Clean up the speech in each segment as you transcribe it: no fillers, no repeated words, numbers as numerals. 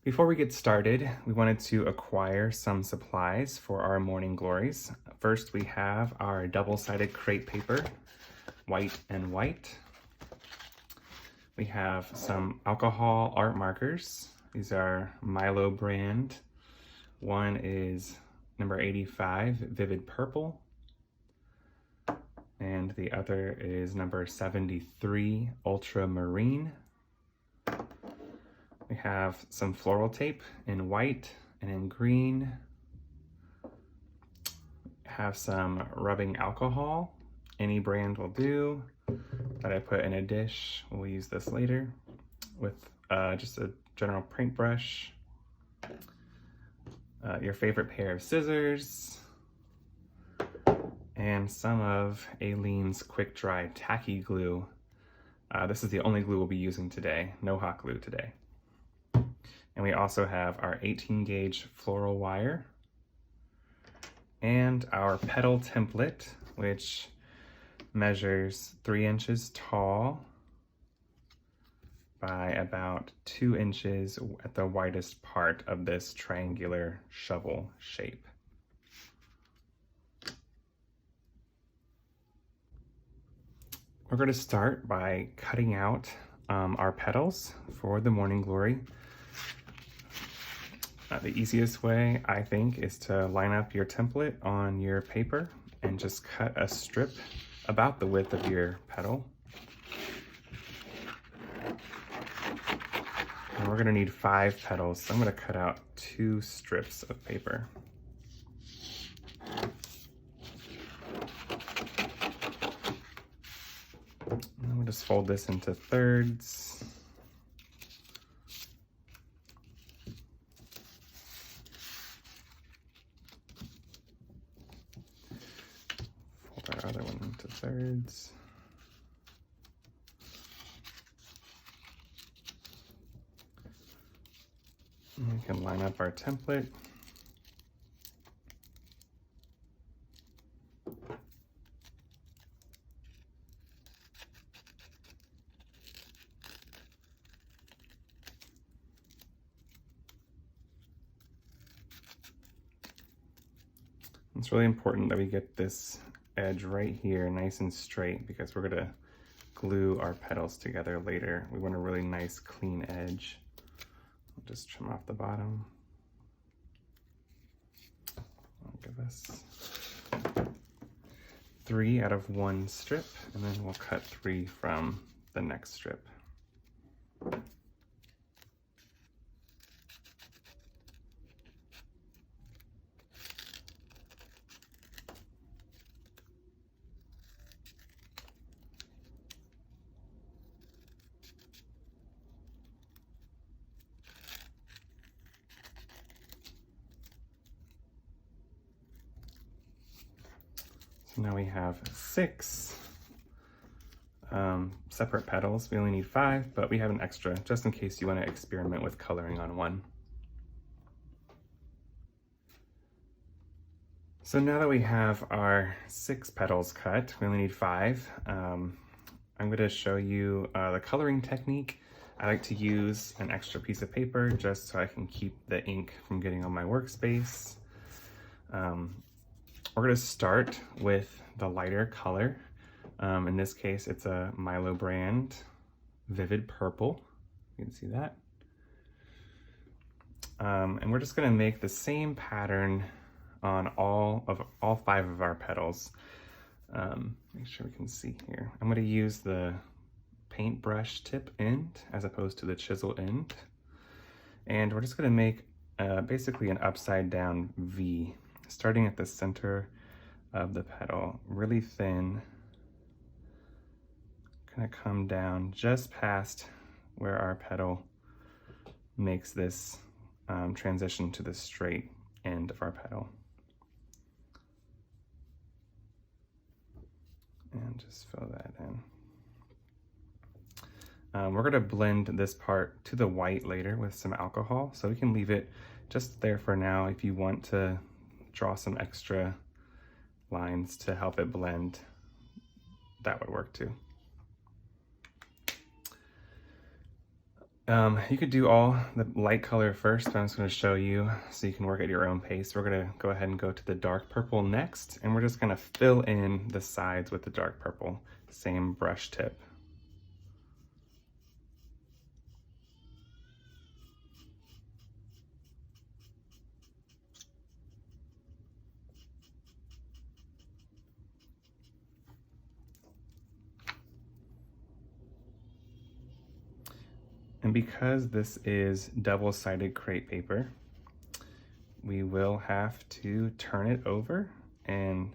Before we get started, we wanted to acquire some supplies for our morning glories. First, we have our double-sided crepe paper, white and white. We have some alcohol art markers. These are Milo brand. One is number 85, Vivid Purple. And the other is number 73, Ultramarine. We have some floral tape in white and in green. Have some rubbing alcohol. Any brand will do that I put in a dish. We'll use this later with just a general paintbrush. Your favorite pair of scissors. And some of Aleene's quick dry tacky glue. This is the only glue we'll be using today. No hot glue today. And we also have our 18 gauge floral wire and our petal template, which measures 3 inches tall by about 2 inches at the widest part of this triangular shovel shape. We're going to start by cutting out our petals for the morning glory. The easiest way, I think, is to line up your template on your paper and just cut a strip about the width of your petal. And we're gonna need 5 petals, so I'm gonna cut out 2 strips of paper. And we'll just fold this into thirds. Our other one into thirds. And we can line up our template. It's really important that we get this edge right here nice and straight because we're gonna glue our petals together later. We want a really nice clean edge. I'll just trim off the bottom. I'll give us 3 out of 1 strip, and then we'll cut 3 from the next strip. Now we have 6 separate petals. We only need 5, but we have an extra just in case you want to experiment with coloring on one. So now that we have our 6 petals cut, we only need 5. I'm going to show you the coloring technique. I like to use an extra piece of paper just so I can keep the ink from getting on my workspace. We're going to start with the lighter color. In this case, it's a Milo brand Vivid Purple. You can see that. And we're just going to make the same pattern on all 5 of our petals. Make sure we can see here. I'm going to use the paintbrush tip end as opposed to the chisel end. And we're just going to make basically an upside down V. Starting at the center of the petal, really thin, gonna come down just past where our petal makes this transition to the straight end of our petal. And just fill that in. We're gonna blend this part to the white later with some alcohol, so we can leave it just there for now. If you want to draw some extra lines to help it blend, that would work too. You could do all the light color first, but I'm just going to show you so you can work at your own pace. We're going to go ahead and go to the dark purple next, and we're just going to fill in the sides with the dark purple, same brush tip. And because this is double-sided crepe paper, we will have to turn it over and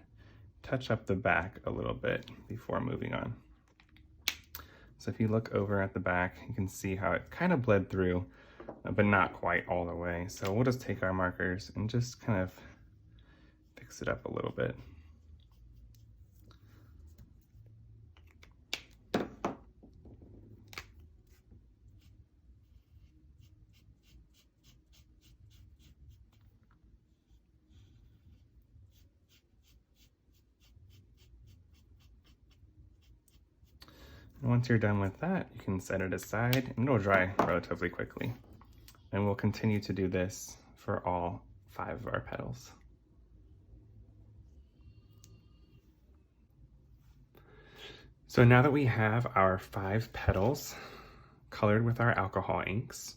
touch up the back a little bit before moving on. So if you look over at the back, you can see how it kind of bled through, but not quite all the way. So we'll just take our markers and just kind of fix it up a little bit. And once you're done with that, you can set it aside and it'll dry relatively quickly. And we'll continue to do this for all 5 of our petals. So now that we have our 5 petals colored with our alcohol inks,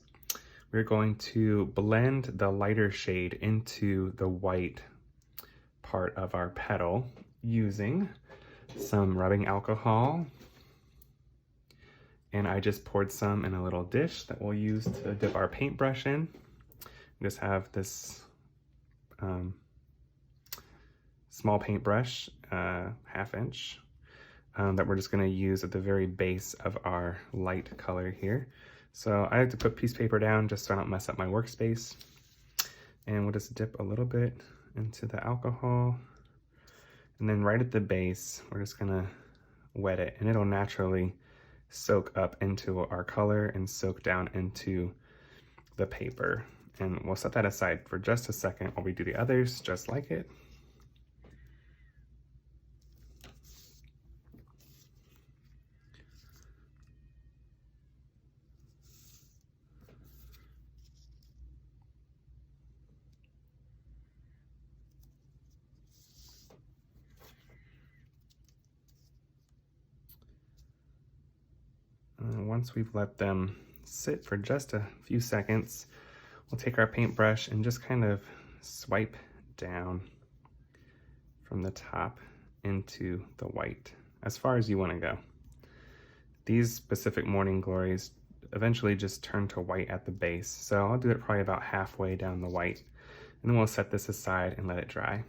we're going to blend the lighter shade into the white part of our petal using some rubbing alcohol. And I just poured some in a little dish that we'll use to dip our paintbrush in. We just have this small paintbrush, 1/2 inch, that we're just gonna use at the very base of our light color here. So I like to put piece of paper down just so I don't mess up my workspace. And we'll just dip a little bit into the alcohol. And then right at the base, we're just gonna wet it and it'll naturally soak up into our color and soak down into the paper. And we'll set that aside for just a second while we do the others just like it. Once we've let them sit for just a few seconds, we'll take our paintbrush and just kind of swipe down from the top into the white as far as you want to go. These specific morning glories eventually just turn to white at the base, so I'll do it probably about halfway down the white, and then we'll set this aside and let it dry.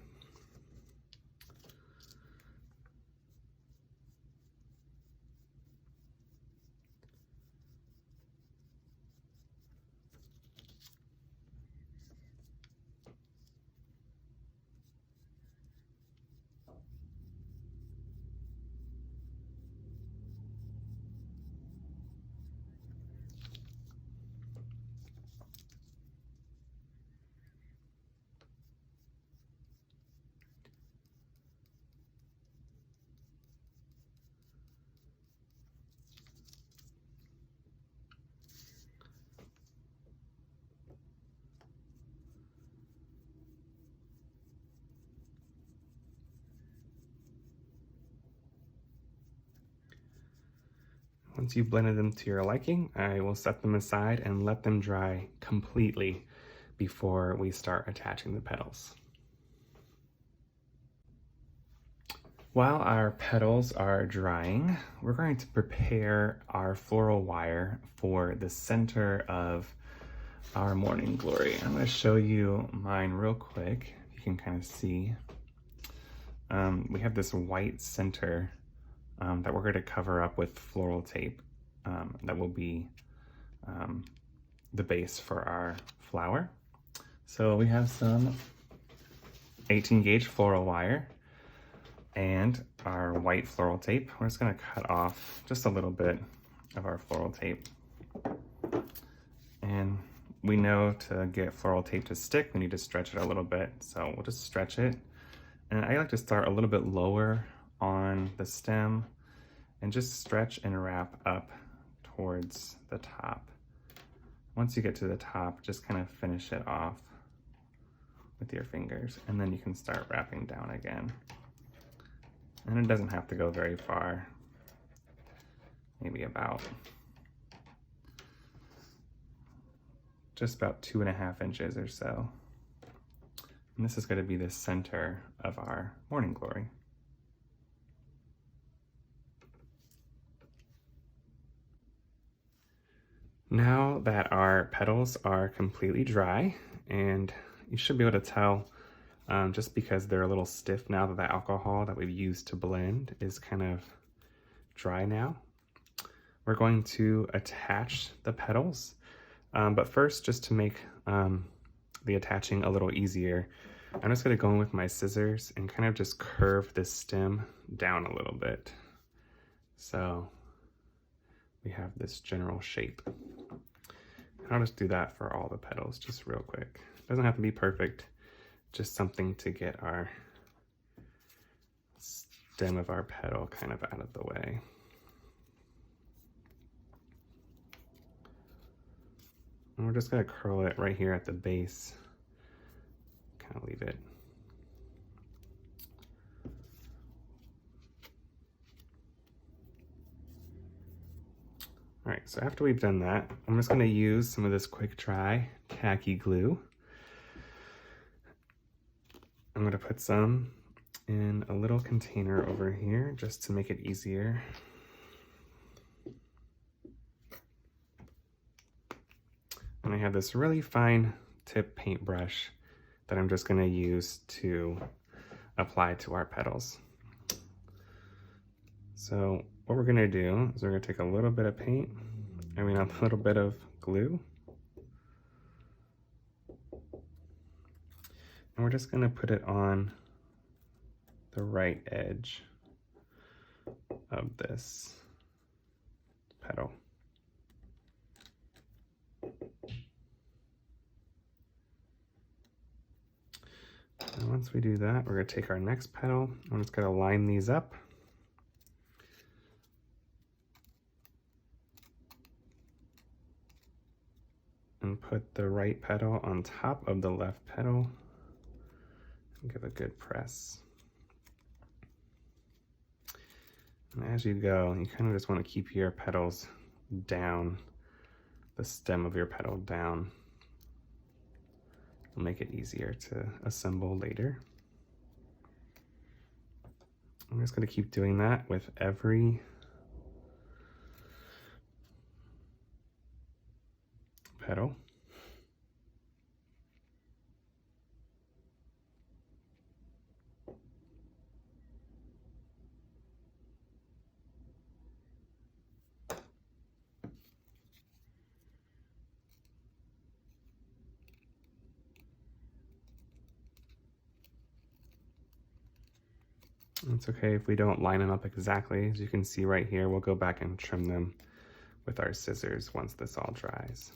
Once you've blended them to your liking, I will set them aside and let them dry completely before we start attaching the petals. While our petals are drying, we're going to prepare our floral wire for the center of our morning glory. I'm going to show you mine real quick. You can kind of see. We have this white center that we're going to cover up with floral tape that will be the base for our flower. So we have some 18 gauge floral wire and our white floral tape. We're just going to cut off just a little bit of our floral tape. And we know to get floral tape to stick, we need to stretch it a little bit. So we'll just stretch it. And I like to start a little bit lower on the stem and just stretch and wrap up towards the top once you get to the top, just kind of finish it off with your fingers, and then you can start wrapping down again. And it doesn't have to go very far, maybe about just about 2.5 inches or so. And this is going to be the center of our morning glory. Now that our petals are completely dry, and you should be able to tell just because they're a little stiff now that the alcohol that we've used to blend is kind of dry now, we're going to attach the petals. But first, just to make the attaching a little easier, I'm just going to go in with my scissors and kind of just curve this stem down a little bit. So we have this general shape. And I'll just do that for all the petals just real quick. It doesn't have to be perfect, just something to get our stem of our petal kind of out of the way. And we're just going to curl it right here at the base. Kind of leave it. All right, so after we've done that, I'm just going to use some of this quick dry tacky glue. I'm going to put some in a little container over here just to make it easier. And I have this really fine tip paintbrush that I'm just going to use to apply to our petals. So what we're going to do is we're going to take a little bit of a little bit of glue. And we're just going to put it on the right edge of this petal. And once we do that, we're going to take our next petal. I'm just going to line these up. And put the right petal on top of the left petal. And give a good press. And as you go, you kind of just want to keep your petals down, the stem of your petal down. It'll make it easier to assemble later. I'm just going to keep doing that with every petal. It's okay if we don't line them up exactly. As you can see right here, we'll go back and trim them with our scissors once this all dries.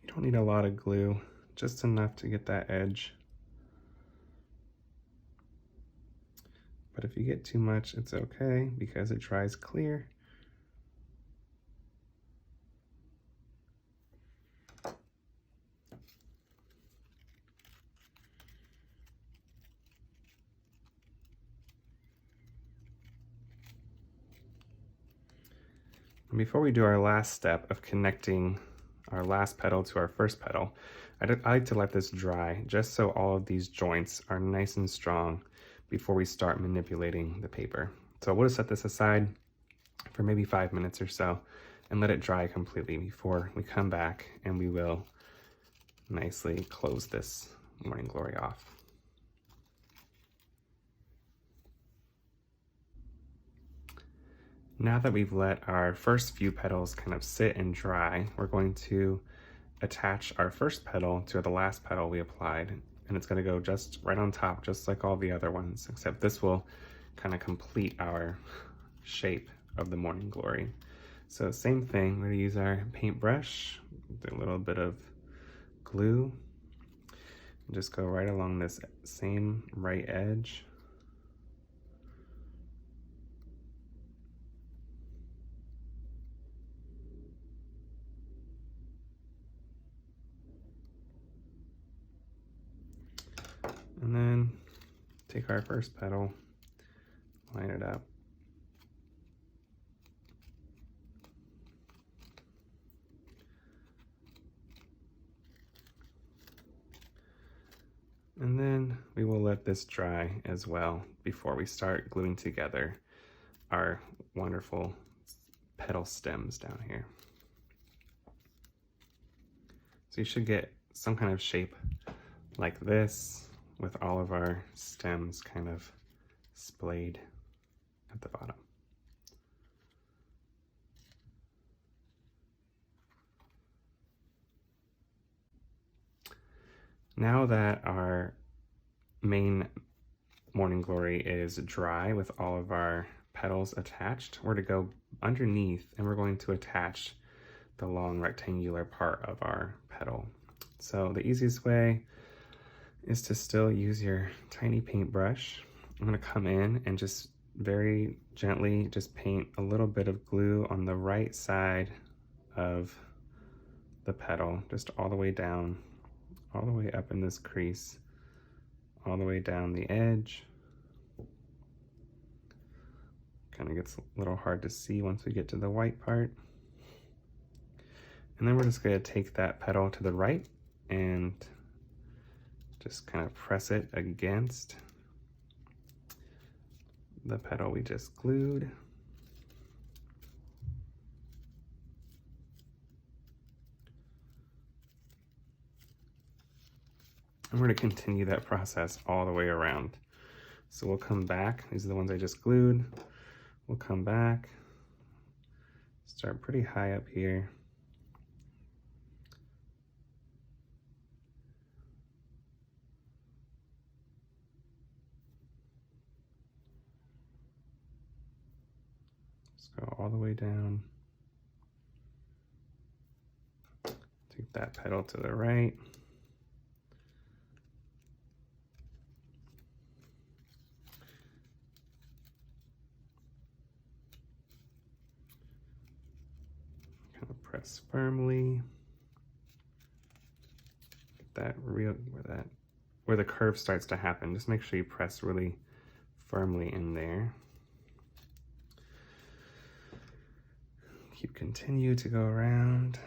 You don't need a lot of glue, just enough to get that edge. But if you get too much, it's okay because it dries clear. And before we do our last step of connecting our last petal to our first petal, I like to let this dry just so all of these joints are nice and strong before we start manipulating the paper. So we'll just set this aside for maybe 5 minutes or so, and let it dry completely before we come back and we will nicely close this Morning Glory off. Now that we've let our first few petals kind of sit and dry, we're going to attach our first petal to the last petal we applied, and it's going to go just right on top, just like all the other ones, except this will kind of complete our shape of the Morning Glory. So same thing, we're going to use our paintbrush, do a little bit of glue, and just go right along this same right edge. And then take our first petal, line it up. And then we will let this dry as well before we start gluing together our wonderful petal stems down here. So you should get some kind of shape like this with all of our stems kind of splayed at the bottom. Now that our main Morning Glory is dry with all of our petals attached, we're to go underneath and we're going to attach the long rectangular part of our petal. So the easiest way is to still use your tiny paintbrush. I'm going to come in and just very gently just paint a little bit of glue on the right side of the petal, just all the way down, all the way up in this crease, all the way down the edge. Kind of gets a little hard to see once we get to the white part. And then we're just going to take that petal to the right and just kind of press it against the petal we just glued. And we're going to continue that process all the way around. So we'll come back. These are the ones I just glued. We'll come back, start pretty high up here. Just go all the way down. Take that petal to the right. Kind of press firmly. Get that real where the curve starts to happen. Just make sure you press really firmly in there. Continue to go around.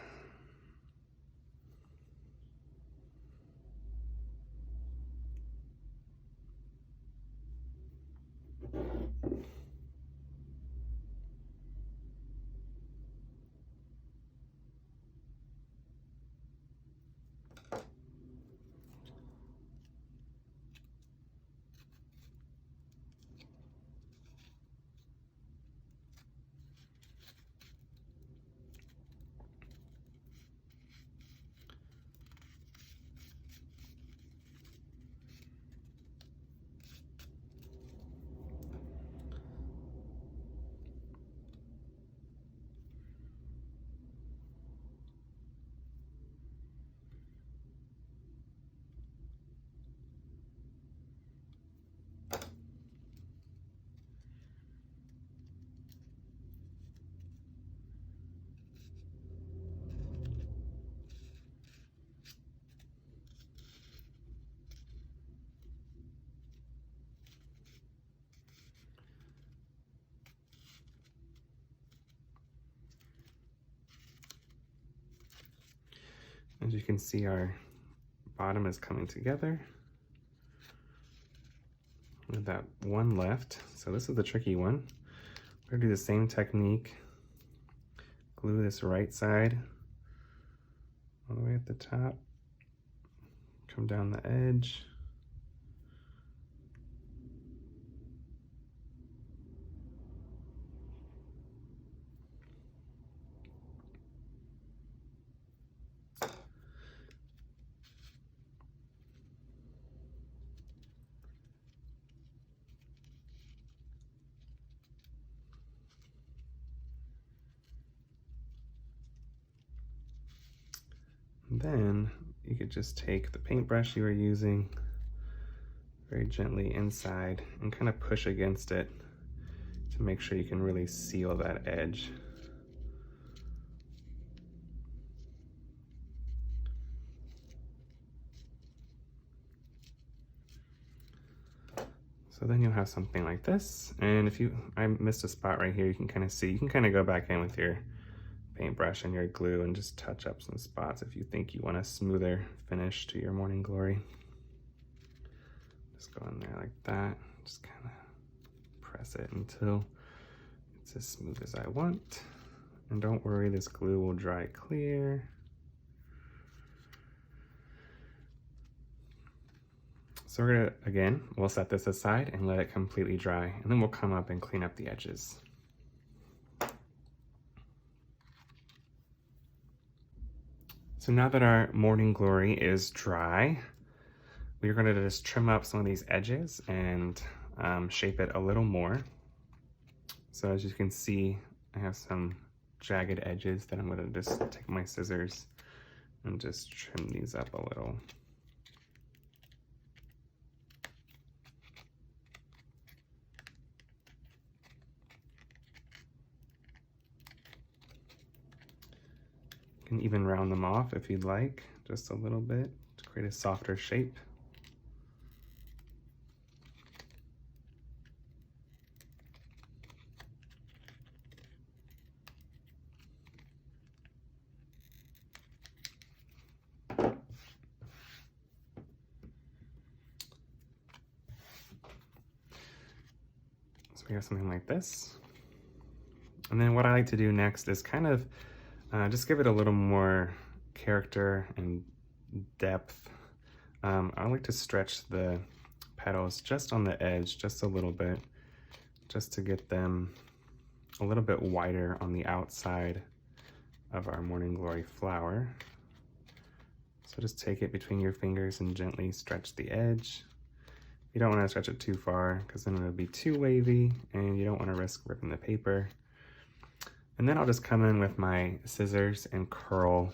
As you can see, our bottom is coming together with that one left. So this is the tricky one. We're gonna do the same technique, glue this right side all the way at the top, come down the edge. And then you could just take the paintbrush you were using very gently inside and kind of push against it to make sure you can really seal that edge. So then you'll have something like this. And if I missed a spot right here, you can kind of see, you can kind of go back in with your paintbrush and your glue and just touch up some spots if you think you want a smoother finish to your morning glory. Just go in there like that, just kind of press it until it's as smooth as I want. And don't worry, this glue will dry clear. So we're gonna, again, we'll set this aside and let it completely dry, and then we'll come up and clean up the edges. So now that our morning glory is dry, we're gonna just trim up some of these edges and shape it a little more. So as you can see, I have some jagged edges that I'm gonna just take my scissors and just trim these up a little. You can even round them off if you'd like, just a little bit to create a softer shape. So we have something like this. And then what I like to do next is kind of just give it a little more character and depth. I like to stretch the petals just on the edge, just a little bit, just to get them a little bit wider on the outside of our morning glory flower. So just take it between your fingers and gently stretch the edge. You don't want to stretch it too far because then it'll be too wavy and you don't want to risk ripping the paper. And then I'll just come in with my scissors and curl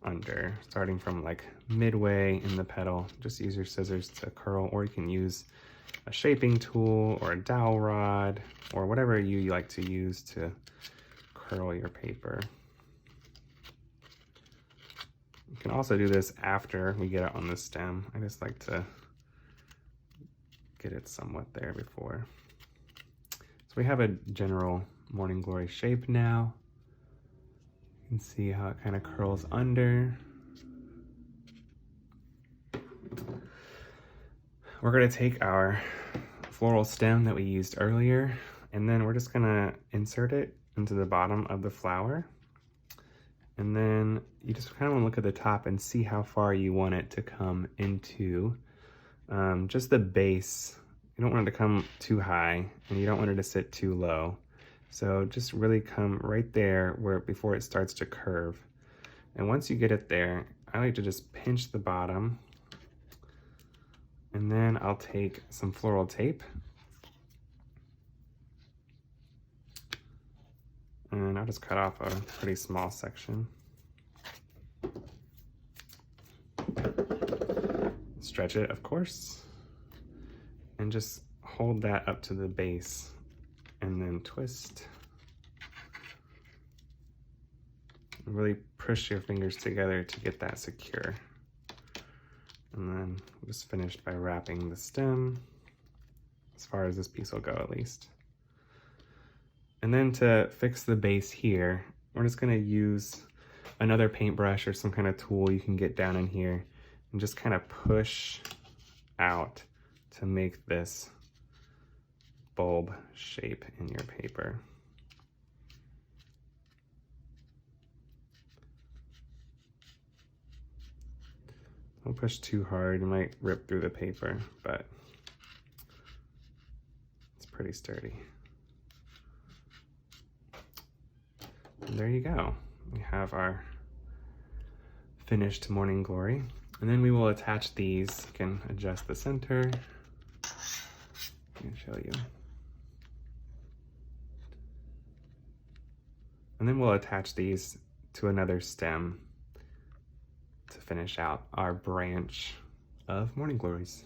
under, starting from like midway in the petal. Just use your scissors to curl, or you can use a shaping tool or a dowel rod or whatever you like to use to curl your paper. You can also do this after we get it on the stem. I just like to get it somewhat there before. So we have a general morning glory shape now. You can see how it kind of curls under. We're going to take our floral stem that we used earlier, and then we're just going to insert it into the bottom of the flower. And then you just kind of want to look at the top and see how far you want it to come into just the base. You don't want it to come too high, and you don't want it to sit too low. So just really come right there before it starts to curve. And once you get it there, I like to just pinch the bottom, and then I'll take some floral tape and I'll just cut off a pretty small section. Stretch it, of course, and just hold that up to the base and then twist. And really push your fingers together to get that secure. And then just finish by wrapping the stem, as far as this piece will go at least. And then to fix the base here, we're just gonna use another paintbrush or some kind of tool you can get down in here and just kind of push out to make this bulb shape in your paper. Don't push too hard, you might rip through the paper, but it's pretty sturdy. And there you go. We have our finished Morning Glory. And then we will attach these. You can adjust the center. I can show you. And then we'll attach these to another stem to finish out our branch of Morning Glories.